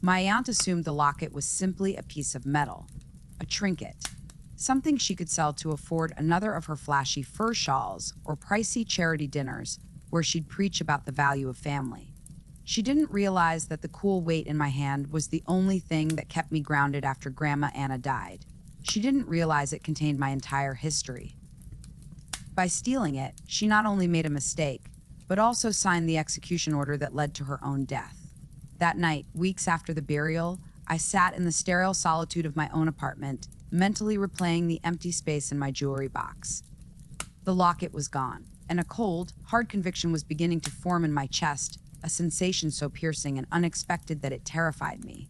My aunt assumed the locket was simply a piece of metal, a trinket, something she could sell to afford another of her flashy fur shawls or pricey charity dinners where she'd preach about the value of family. She didn't realize that the cool weight in my hand was the only thing that kept me grounded after Grandma Anna died. She didn't realize it contained my entire history. By stealing it, she not only made a mistake, but also signed the execution order that led to her own death. That night, weeks after the burial, I sat in the sterile solitude of my own apartment, mentally replaying the empty space in my jewelry box. The locket was gone, and a cold, hard conviction was beginning to form in my chest, a sensation so piercing and unexpected that it terrified me.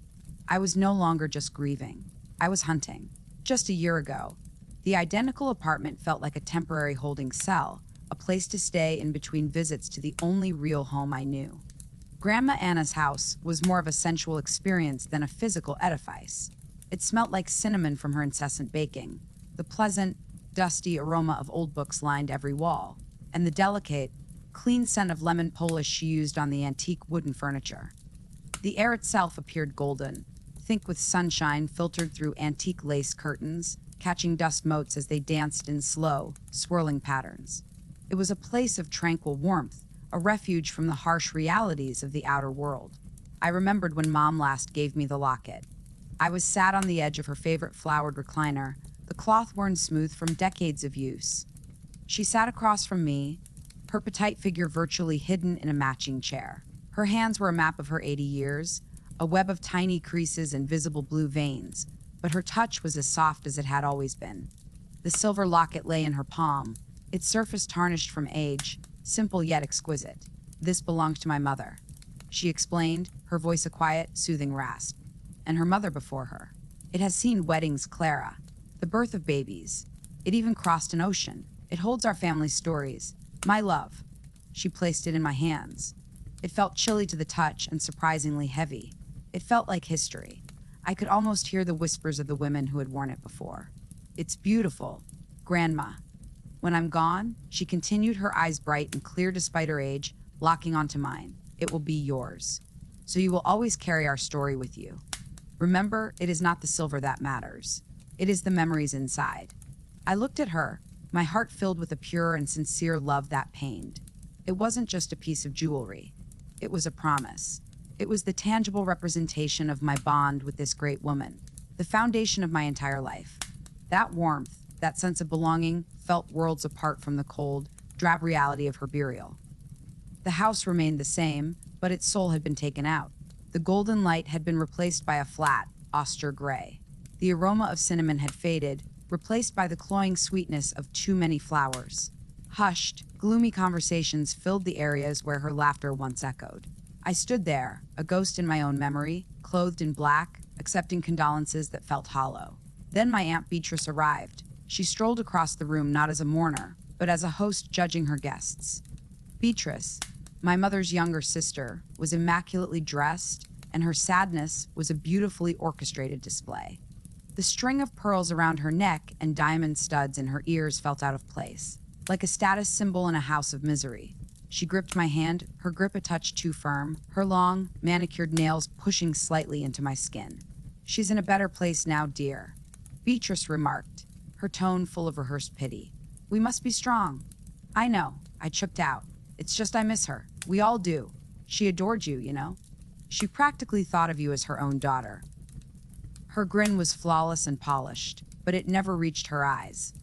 I was no longer just grieving. I was hunting. Just a year ago, the identical apartment felt like a temporary holding cell, a place to stay in between visits to the only real home I knew. Grandma Anna's house was more of a sensual experience than a physical edifice. It smelt like cinnamon from her incessant baking. The pleasant, dusty aroma of old books lined every wall, and the delicate, clean scent of lemon polish she used on the antique wooden furniture. The air itself appeared golden, thick with sunshine filtered through antique lace curtains, catching dust motes as they danced in slow, swirling patterns. It was a place of tranquil warmth, a refuge from the harsh realities of the outer world. I remembered when Mom last gave me the locket. I was sat on the edge of her favorite flowered recliner, the cloth worn smooth from decades of use. She sat across from me, her petite figure virtually hidden in a matching chair. Her hands were a map of her 80 years, a web of tiny creases and visible blue veins, but her touch was as soft as it had always been. The silver locket lay in her palm, its surface tarnished from age, simple yet exquisite. This belonged to my mother, she explained, her voice a quiet, soothing rasp. And her mother before her. It has seen weddings, Clara, the birth of babies. It even crossed an ocean. It holds our family's stories. My love. She placed it in my hands. It felt chilly to the touch and surprisingly heavy. It felt like history. I could almost hear the whispers of the women who had worn it before. It's beautiful, Grandma. When I'm gone, she continued, her eyes bright and clear despite her age, locking onto mine. It will be yours. So you will always carry our story with you. Remember, it is not the silver that matters. It is the memories inside. I looked at her, my heart filled with a pure and sincere love that pained. It wasn't just a piece of jewelry. It was a promise. It was the tangible representation of my bond with this great woman, the foundation of my entire life. That warmth, that sense of belonging, felt worlds apart from the cold, drab reality of her burial. The house remained the same, but its soul had been taken out. The golden light had been replaced by a flat, austere gray. The aroma of cinnamon had faded, replaced by the cloying sweetness of too many flowers. Hushed, gloomy conversations filled the areas where her laughter once echoed. I stood there, a ghost in my own memory, clothed in black, accepting condolences that felt hollow. Then my Aunt Beatrice arrived. She strolled across the room not as a mourner, but as a host judging her guests. Beatrice, my mother's younger sister, was immaculately dressed, and her sadness was a beautifully orchestrated display. The string of pearls around her neck and diamond studs in her ears felt out of place, like a status symbol in a house of misery. She gripped my hand, her grip a touch too firm, her long, manicured nails pushing slightly into my skin. She's in a better place now, dear, Beatrice remarked, her tone full of rehearsed pity. We must be strong. I know, I choked out. It's just I miss her. We all do. She adored you, you know. She practically thought of you as her own daughter. Her grin was flawless and polished, but it never reached her eyes.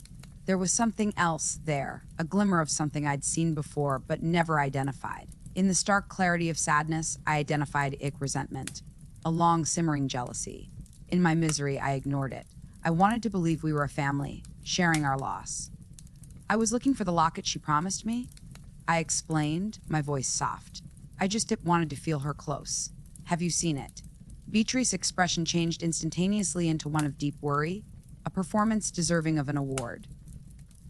There was something else there, a glimmer of something I'd seen before but never identified. In the stark clarity of sadness, I identified resentment, a long simmering jealousy. In my misery, I ignored it. I wanted to believe we were a family, sharing our loss. I was looking for the locket she promised me, I explained, my voice soft. I just wanted to feel her close. Have you seen it? Beatrice's expression changed instantaneously into one of deep worry, a performance deserving of an award.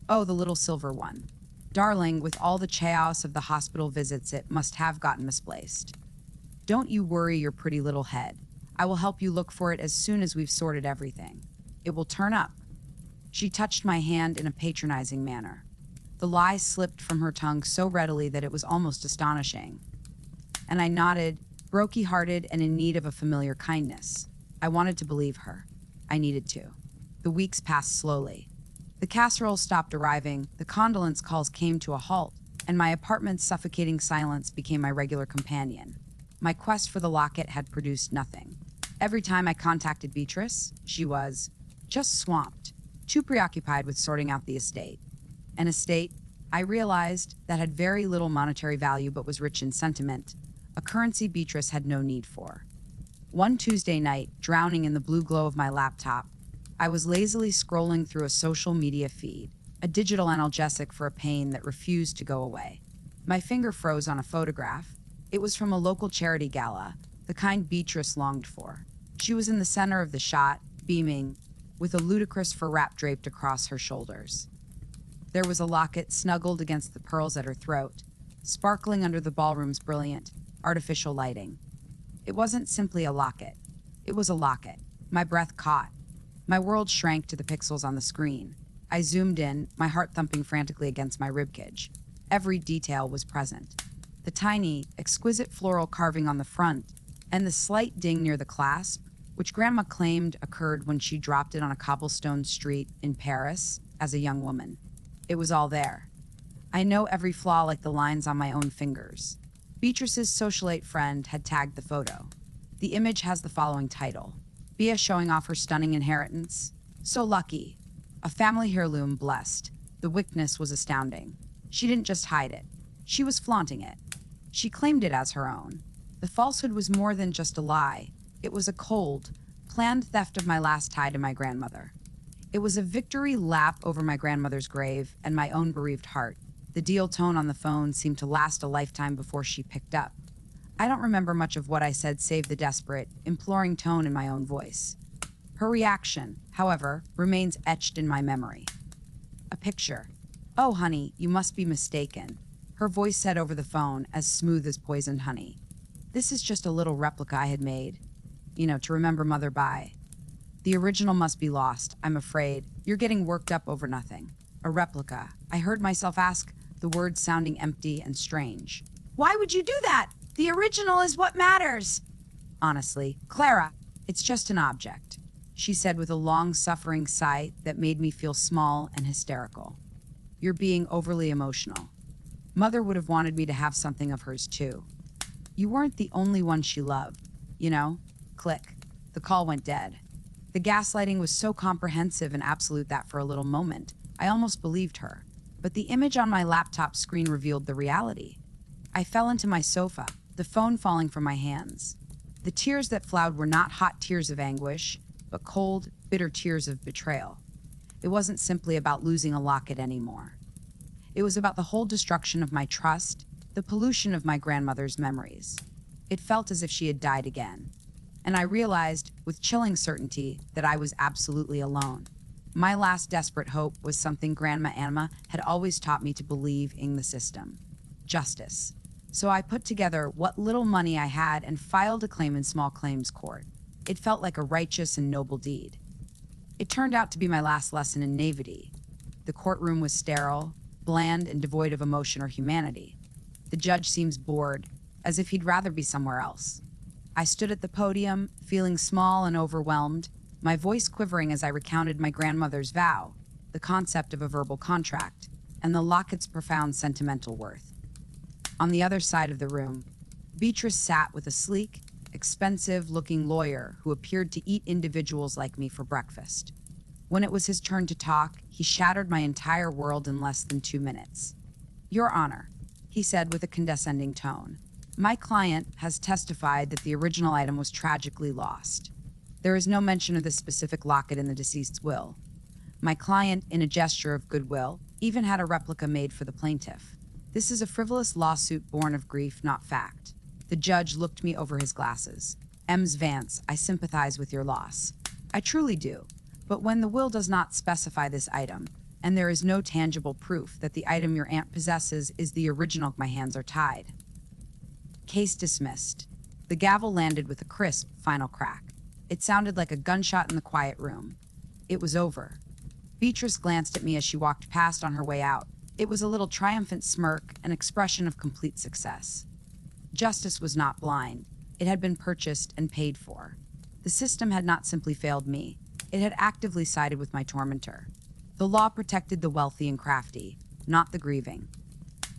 Oh, the little silver one. Darling, with all the chaos of the hospital visits, it must have gotten misplaced. Don't you worry your pretty little head. I will help you look for it as soon as we've sorted everything. It will turn up. She touched my hand in a patronizing manner. The lie slipped from her tongue so readily that it was almost astonishing. And I nodded, brokey-hearted and in need of a familiar kindness. I wanted to believe her. I needed to. The weeks passed slowly. The casseroles stopped arriving, the condolence calls came to a halt, and my apartment's suffocating silence became my regular companion. My quest for the locket had produced nothing. Every time I contacted Beatrice, she was just swamped, too preoccupied with sorting out the estate. An estate, I realized, that had very little monetary value but was rich in sentiment, a currency Beatrice had no need for. One Tuesday night, drowning in the blue glow of my laptop, I was lazily scrolling through a social media feed, a digital analgesic for a pain that refused to go away. My finger froze on a photograph. It was from a local charity gala, the kind Beatrice longed for. She was in the center of the shot, beaming, with a ludicrous fur wrap draped across her shoulders. There was a locket snuggled against the pearls at her throat, sparkling under the ballroom's brilliant, artificial lighting. It wasn't simply a locket. It was a locket. My breath caught. My world shrank to the pixels on the screen. I zoomed in, my heart thumping frantically against my ribcage. Every detail was present. The tiny, exquisite floral carving on the front, and the slight ding near the clasp, which Grandma claimed occurred when she dropped it on a cobblestone street in Paris as a young woman. It was all there. I know every flaw like the lines on my own fingers. Beatrice's socialite friend had tagged the photo. The image has the following title: Bea showing off her stunning inheritance. So lucky. A family heirloom blessed. The wickedness was astounding. She didn't just hide it. She was flaunting it. She claimed it as her own. The falsehood was more than just a lie. It was a cold, planned theft of my last tie to my grandmother. It was a victory lap over my grandmother's grave and my own bereaved heart. The deal tone on the phone seemed to last a lifetime before she picked up. I don't remember much of what I said save the desperate, imploring tone in my own voice. Her reaction, however, remains etched in my memory. A picture. "Oh, honey, you must be mistaken," her voice said over the phone, as smooth as poisoned honey. "This is just a little replica I had made, to remember Mother by. The original must be lost, I'm afraid. You're getting worked up over nothing. A replica." I heard myself ask, the words sounding empty and strange. "Why would you do that? The original is what matters." "Honestly, Clara, it's just an object," she said with a long-suffering sigh that made me feel small and hysterical. "You're being overly emotional. Mother would have wanted me to have something of hers too. You weren't the only one she loved, Click. The call went dead. The gaslighting was so comprehensive and absolute that for a little moment, I almost believed her. But the image on my laptop screen revealed the reality. I fell into my sofa, the phone falling from my hands. The tears that flowed were not hot tears of anguish, but cold, bitter tears of betrayal. It wasn't simply about losing a locket anymore. It was about the whole destruction of my trust, the pollution of my grandmother's memories. It felt as if she had died again. And I realized, with chilling certainty, that I was absolutely alone. My last desperate hope was something Grandma Anna had always taught me to believe in: the system. Justice. So I put together what little money I had and filed a claim in small claims court. It felt like a righteous and noble deed. It turned out to be my last lesson in naivety. The courtroom was sterile, bland, and devoid of emotion or humanity. The judge seems bored, as if he'd rather be somewhere else. I stood at the podium, feeling small and overwhelmed, my voice quivering as I recounted my grandmother's vow, the concept of a verbal contract, and the locket's profound sentimental worth. On the other side of the room, Beatrice sat with a sleek, expensive-looking lawyer who appeared to eat individuals like me for breakfast. When it was his turn to talk, he shattered my entire world in less than 2 minutes. "Your Honor," he said with a condescending tone, "my client has testified that the original item was tragically lost. There is no mention of this specific locket in the deceased's will. My client, in a gesture of goodwill, even had a replica made for the plaintiff. This is a frivolous lawsuit born of grief, not fact." The judge looked me over his glasses. "Ms. Vance, I sympathize with your loss. I truly do. But when the will does not specify this item, and there is no tangible proof that the item your aunt possesses is the original, my hands are tied." Case dismissed. The gavel landed with a crisp, final crack. It sounded like a gunshot in the quiet room. It was over. Beatrice glanced at me as she walked past on her way out. It was a little triumphant smirk, an expression of complete success. Justice was not blind. It had been purchased and paid for. The system had not simply failed me, it had actively sided with my tormentor. The law protected the wealthy and crafty, not the grieving.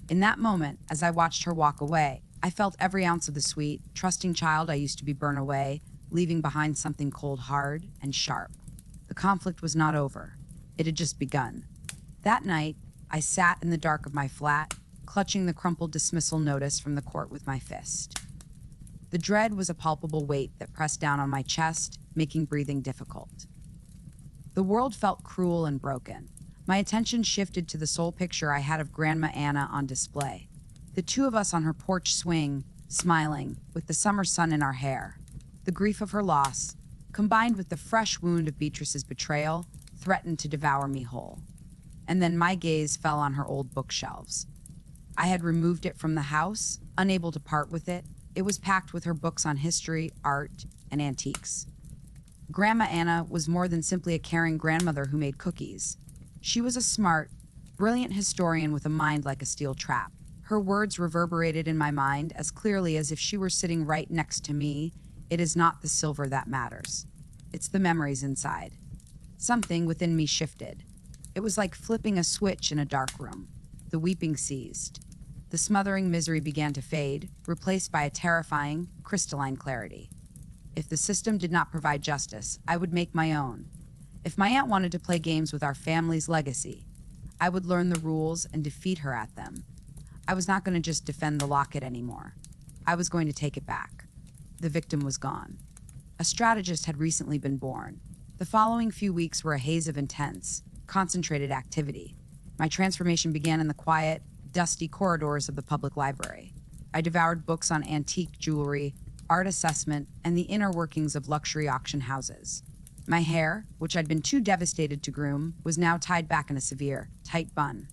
In that moment, as I watched her walk away, I felt every ounce of the sweet, trusting child I used to be burned away, leaving behind something cold, hard, and sharp. The conflict was not over. It had just begun. That night, I sat in the dark of my flat, clutching the crumpled dismissal notice from the court with my fist. The dread was a palpable weight that pressed down on my chest, making breathing difficult. The world felt cruel and broken. My attention shifted to the sole picture I had of Grandma Anna on display. The two of us on her porch swing, smiling, with the summer sun in our hair. The grief of her loss, combined with the fresh wound of Beatrice's betrayal, threatened to devour me whole. And then my gaze fell on her old bookshelves. I had removed it from the house, unable to part with it. It was packed with her books on history, art, and antiques. Grandma Anna was more than simply a caring grandmother who made cookies. She was a smart, brilliant historian with a mind like a steel trap. Her words reverberated in my mind as clearly as if she were sitting right next to me. It is not the silver that matters. It's the memories inside. Something within me shifted. It was like flipping a switch in a dark room. The weeping ceased. The smothering misery began to fade, replaced by a terrifying, crystalline clarity. If the system did not provide justice, I would make my own. If my aunt wanted to play games with our family's legacy, I would learn the rules and defeat her at them. I was not going to just defend the locket anymore. I was going to take it back. The victim was gone. A strategist had recently been born. The following few weeks were a haze of intense, concentrated activity. My transformation began in the quiet, dusty corridors of the public library. I devoured books on antique jewelry, art assessment, and the inner workings of luxury auction houses. My hair, which I'd been too devastated to groom, was now tied back in a severe, tight bun.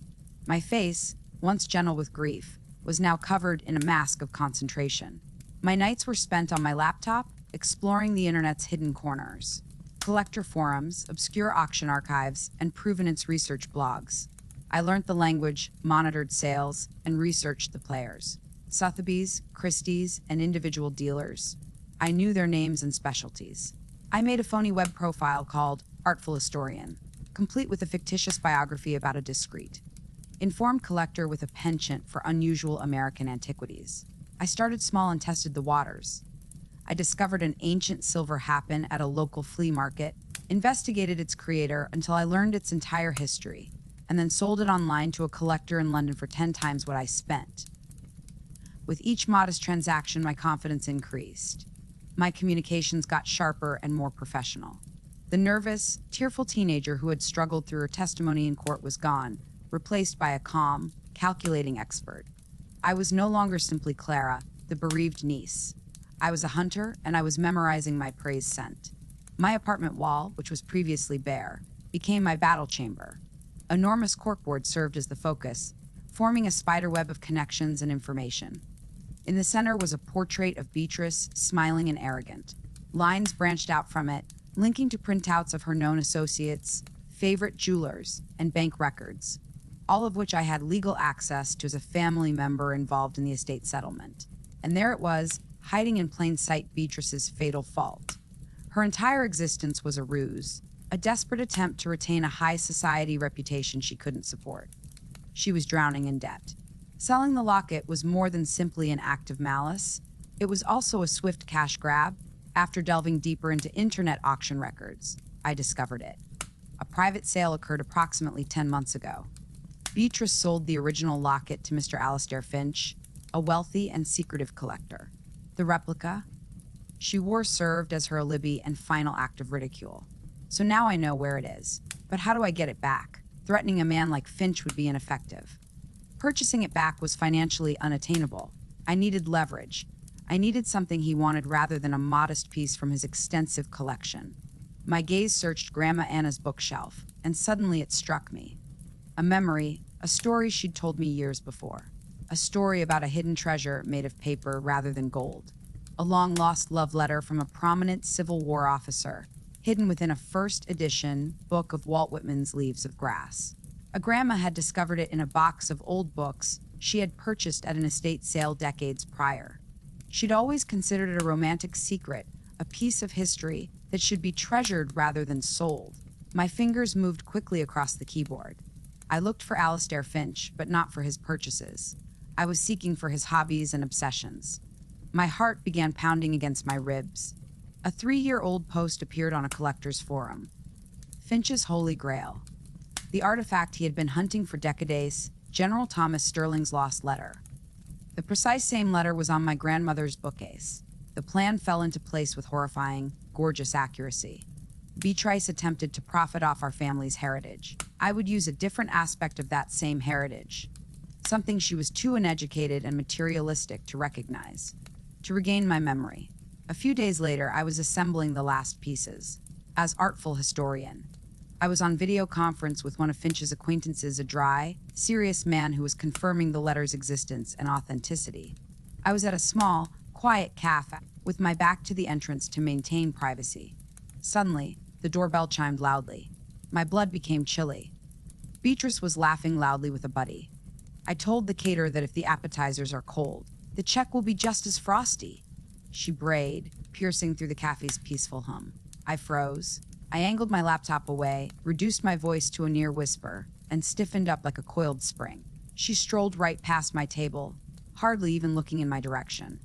My face, once gentle with grief, was now covered in a mask of concentration. My nights were spent on my laptop, exploring the internet's hidden corners. Collector forums, obscure auction archives, and provenance research blogs. I learned the language, monitored sales, and researched the players. Sotheby's, Christie's, and individual dealers. I knew their names and specialties. I made a phony web profile called Artful Historian, complete with a fictitious biography about a discreet, informed collector with a penchant for unusual American antiquities. I started small and tested the waters. I discovered an ancient silver happen at a local flea market, investigated its creator until I learned its entire history, and then sold it online to a collector in London for 10 times what I spent. With each modest transaction, my confidence increased. My communications got sharper and more professional. The nervous, tearful teenager who had struggled through her testimony in court was gone, replaced by a calm, calculating expert. I was no longer simply Clara, the bereaved niece. I was a hunter, and I was memorizing my praise scent. My apartment wall, which was previously bare, became my battle chamber. Enormous corkboard served as the focus, forming a spiderweb of connections and information. In the center was a portrait of Beatrice, smiling and arrogant. Lines branched out from it, linking to printouts of her known associates, favorite jewelers, and bank records, all of which I had legal access to as a family member involved in the estate settlement. And there it was, hiding in plain sight, Beatrice's fatal fault. Her entire existence was a ruse, a desperate attempt to retain a high society reputation she couldn't support. She was drowning in debt. Selling the locket was more than simply an act of malice. It was also a swift cash grab. After delving deeper into internet auction records, I discovered it. A private sale occurred approximately 10 months ago. Beatrice sold the original locket to Mr. Alastair Finch, a wealthy and secretive collector. The replica she wore served as her alibi and final act of ridicule. So now I know where it is. But how do I get it back? Threatening a man like Finch would be ineffective. Purchasing it back was financially unattainable. I needed leverage. I needed something he wanted rather than a modest piece from his extensive collection. My gaze searched Grandma Anna's bookshelf, and suddenly it struck me. A memory, a story she'd told me years before. A story about a hidden treasure made of paper rather than gold. A long-lost love letter from a prominent Civil War officer, hidden within a first edition book of Walt Whitman's Leaves of Grass. A grandma had discovered it in a box of old books she had purchased at an estate sale decades prior. She'd always considered it a romantic secret, a piece of history that should be treasured rather than sold. My fingers moved quickly across the keyboard. I looked for Alistair Finch, but not for his purchases. I was seeking for his hobbies and obsessions. My heart began pounding against my ribs. A 3-year-old post appeared on a collector's forum. Finch's Holy Grail. The artifact he had been hunting for decades, General Thomas Sterling's lost letter. The precise same letter was on my grandmother's bookcase. The plan fell into place with horrifying, gorgeous accuracy. Beatrice attempted to profit off our family's heritage. I would use a different aspect of that same heritage, something she was too uneducated and materialistic to recognize. To regain my memory. A few days later, I was assembling the last pieces. As artful historian, I was on video conference with one of Finch's acquaintances, a dry, serious man who was confirming the letter's existence and authenticity. I was at a small, quiet cafe with my back to the entrance to maintain privacy. Suddenly, the doorbell chimed loudly. My blood became chilly. Beatrice was laughing loudly with a buddy. I told the caterer that if the appetizers are cold, the check will be just as frosty. She brayed, piercing through the cafe's peaceful hum. I froze. I angled my laptop away, reduced my voice to a near whisper, and stiffened up like a coiled spring. She strolled right past my table, hardly even looking in my direction.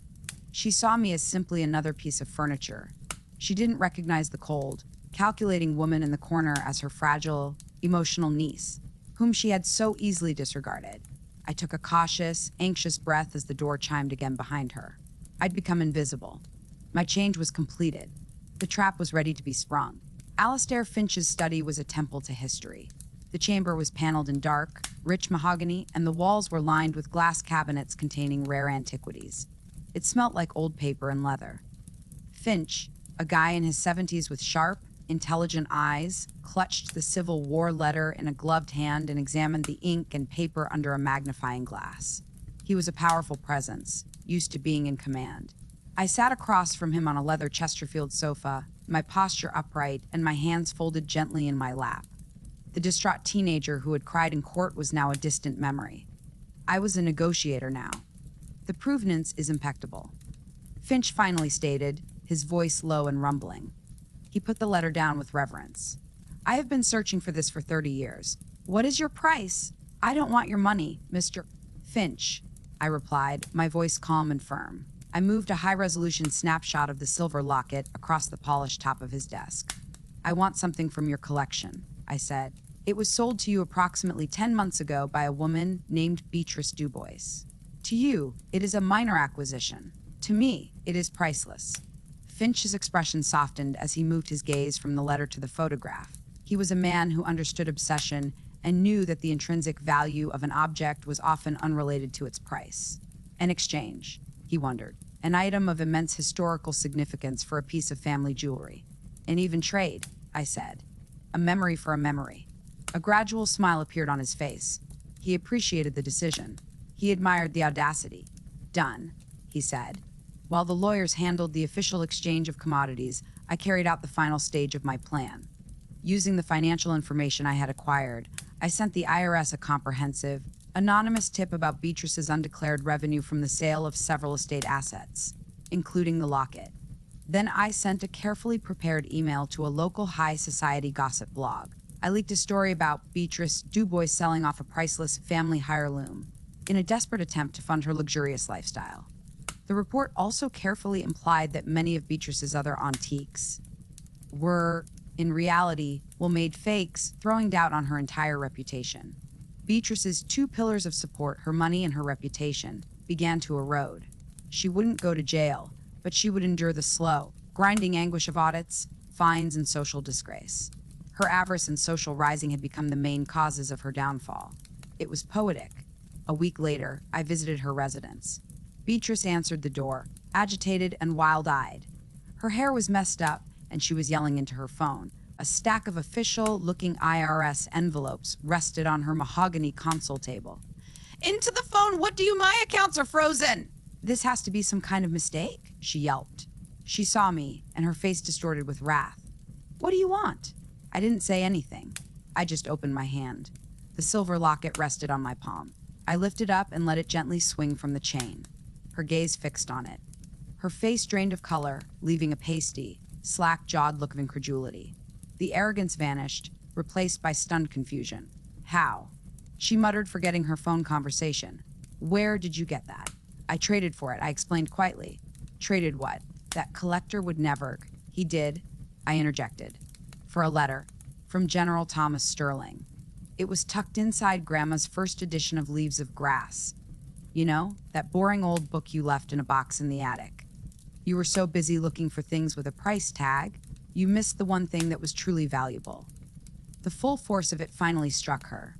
She saw me as simply another piece of furniture. She didn't recognize the cold, calculating woman in the corner as her fragile, emotional niece, whom she had so easily disregarded. I took a cautious, anxious breath as the door chimed again behind her. I'd become invisible. My change was completed. The trap was ready to be sprung. Alistair Finch's study was a temple to history. The chamber was paneled in dark, rich mahogany, and the walls were lined with glass cabinets containing rare antiquities. It smelt like old paper and leather. Finch, a guy in his 70s with sharp, intelligent eyes, clutched the Civil War letter in a gloved hand and examined the ink and paper under a magnifying glass. He was a powerful presence, used to being in command. I sat across from him on a leather Chesterfield sofa, my posture upright and my hands folded gently in my lap. The distraught teenager who had cried in court was now a distant memory. I was a negotiator now. The provenance is impeccable. Finch finally stated, his voice low and rumbling. He put the letter down with reverence. I have been searching for this for 30 years. What is your price? I don't want your money, Mr. Finch, I replied, my voice calm and firm. I moved a high-resolution snapshot of the silver locket across the polished top of his desk. I want something from your collection, I said. It was sold to you approximately 10 months ago by a woman named Beatrice Dubois. To you, it is a minor acquisition. To me, it is priceless. Finch's expression softened as he moved his gaze from the letter to the photograph. He was a man who understood obsession and knew that the intrinsic value of an object was often unrelated to its price. An exchange, he wondered. An item of immense historical significance for a piece of family jewelry. An even trade, I said. A memory for a memory. A gradual smile appeared on his face. He appreciated the decision. He admired the audacity. Done, he said. While the lawyers handled the official exchange of commodities, I carried out the final stage of my plan. Using the financial information I had acquired, I sent the IRS a comprehensive, anonymous tip about Beatrice's undeclared revenue from the sale of several estate assets, including the locket. Then I sent a carefully prepared email to a local high society gossip blog. I leaked a story about Beatrice Dubois selling off a priceless family heirloom in a desperate attempt to fund her luxurious lifestyle. The report also carefully implied that many of Beatrice's other antiques were, in reality, well-made fakes, throwing doubt on her entire reputation. Beatrice's two pillars of support, her money and her reputation, began to erode. She wouldn't go to jail, but she would endure the slow, grinding anguish of audits, fines, and social disgrace. Her avarice and social rising had become the main causes of her downfall. It was poetic. A week later, I visited her residence. Beatrice answered the door, agitated and wild-eyed. Her hair was messed up, and she was yelling into her phone. A stack of official-looking IRS envelopes rested on her mahogany console table. "Into the phone! What do you? My accounts are frozen!" "This has to be some kind of mistake," she yelped. She saw me, and her face distorted with wrath. "What do you want?" I didn't say anything. I just opened my hand. The silver locket rested on my palm. I lifted up and let it gently swing from the chain. Her gaze fixed on it. Her face drained of color, leaving a pasty, slack-jawed look of incredulity. The arrogance vanished, replaced by stunned confusion. How? She muttered, forgetting her phone conversation. Where did you get that? I traded for it, I explained quietly. Traded what? That collector would never. He did, I interjected. For a letter, from General Thomas Sterling. It was tucked inside Grandma's first edition of Leaves of Grass. You know, that boring old book you left in a box in the attic. You were so busy looking for things with a price tag, you missed the one thing that was truly valuable. The full force of it finally struck her.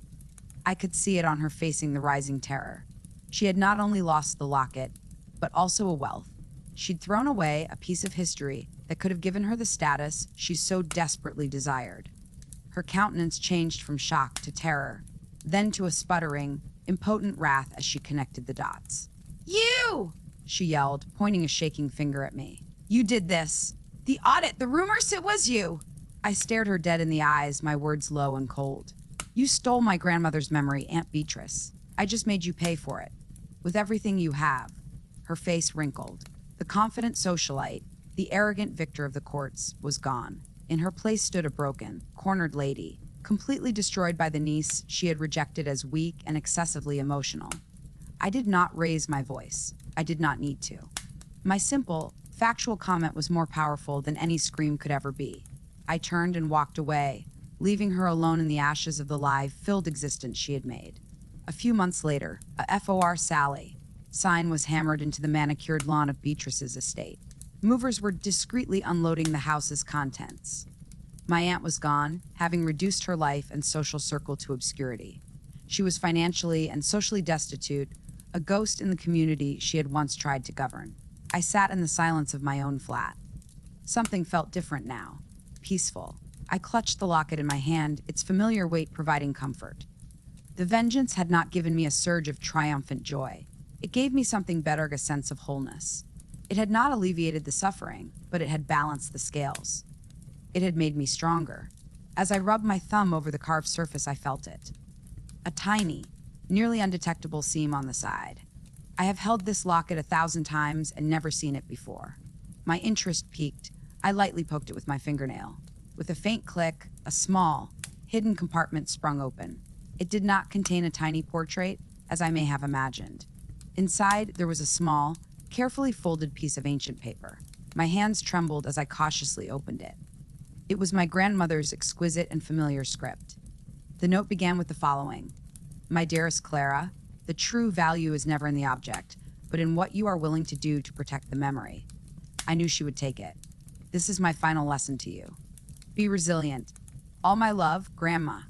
I could see it on her facing the rising terror. She had not only lost the locket, but also a wealth. She'd thrown away a piece of history that could have given her the status she so desperately desired. Her countenance changed from shock to terror, then to a sputtering, impotent wrath as she connected the dots. You! She yelled, pointing a shaking finger at me. You did this. The audit, the rumors, it was you. I stared her dead in the eyes, my words low and cold. You stole my grandmother's memory, Aunt Beatrice. I just made you pay for it. With everything you have. Her face wrinkled. The confident socialite, the arrogant victor of the courts, was gone. In her place stood a broken, cornered lady, completely destroyed by the niece she had rejected as weak and excessively emotional. I did not raise my voice. I did not need to. My simple, factual comment was more powerful than any scream could ever be. I turned and walked away, leaving her alone in the ashes of the lie-filled existence she had made. A few months later, a FOR Sally sign was hammered into the manicured lawn of Beatrice's estate. Movers were discreetly unloading the house's contents. My aunt was gone, having reduced her life and social circle to obscurity. She was financially and socially destitute, a ghost in the community she had once tried to govern. I sat in the silence of my own flat. Something felt different now, peaceful. I clutched the locket in my hand, its familiar weight providing comfort. The vengeance had not given me a surge of triumphant joy. It gave me something better, a sense of wholeness. It had not alleviated the suffering, but it had balanced the scales. It had made me stronger. As I rubbed my thumb over the carved surface, I felt it. A tiny, nearly undetectable seam on the side. I have held this locket 1,000 times and never seen it before. My interest piqued. I lightly poked it with my fingernail. With a faint click, a small, hidden compartment sprung open. It did not contain a tiny portrait, as I may have imagined. Inside, there was a small, carefully folded piece of ancient paper. My hands trembled as I cautiously opened it. It was my grandmother's exquisite and familiar script. The note began with the following. My dearest Clara, the true value is never in the object, but in what you are willing to do to protect the memory. I knew she would take it. This is my final lesson to you. Be resilient. All my love, Grandma.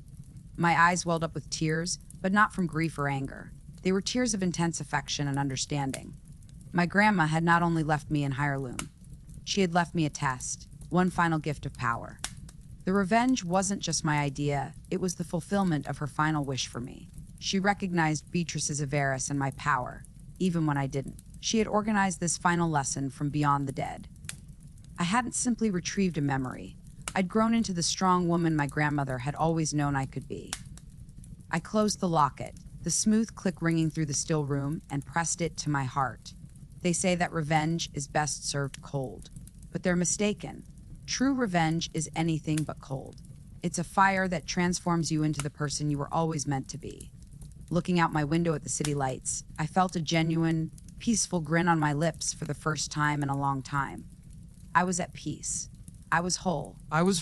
My eyes welled up with tears, but not from grief or anger. They were tears of intense affection and understanding. My grandma had not only left me in Heirloom, she had left me a test, one final gift of power. The revenge wasn't just my idea, it was the fulfillment of her final wish for me. She recognized Beatrice's avarice and my power, even when I didn't. She had organized this final lesson from beyond the dead. I hadn't simply retrieved a memory. I'd grown into the strong woman my grandmother had always known I could be. I closed the locket, the smooth click ringing through the still room, and pressed it to my heart. They say that revenge is best served cold, but they're mistaken. True revenge is anything but cold. It's a fire that transforms you into the person you were always meant to be. Looking out my window at the city lights, I felt a genuine, peaceful grin on my lips for the first time in a long time. I was at peace. I was whole. I was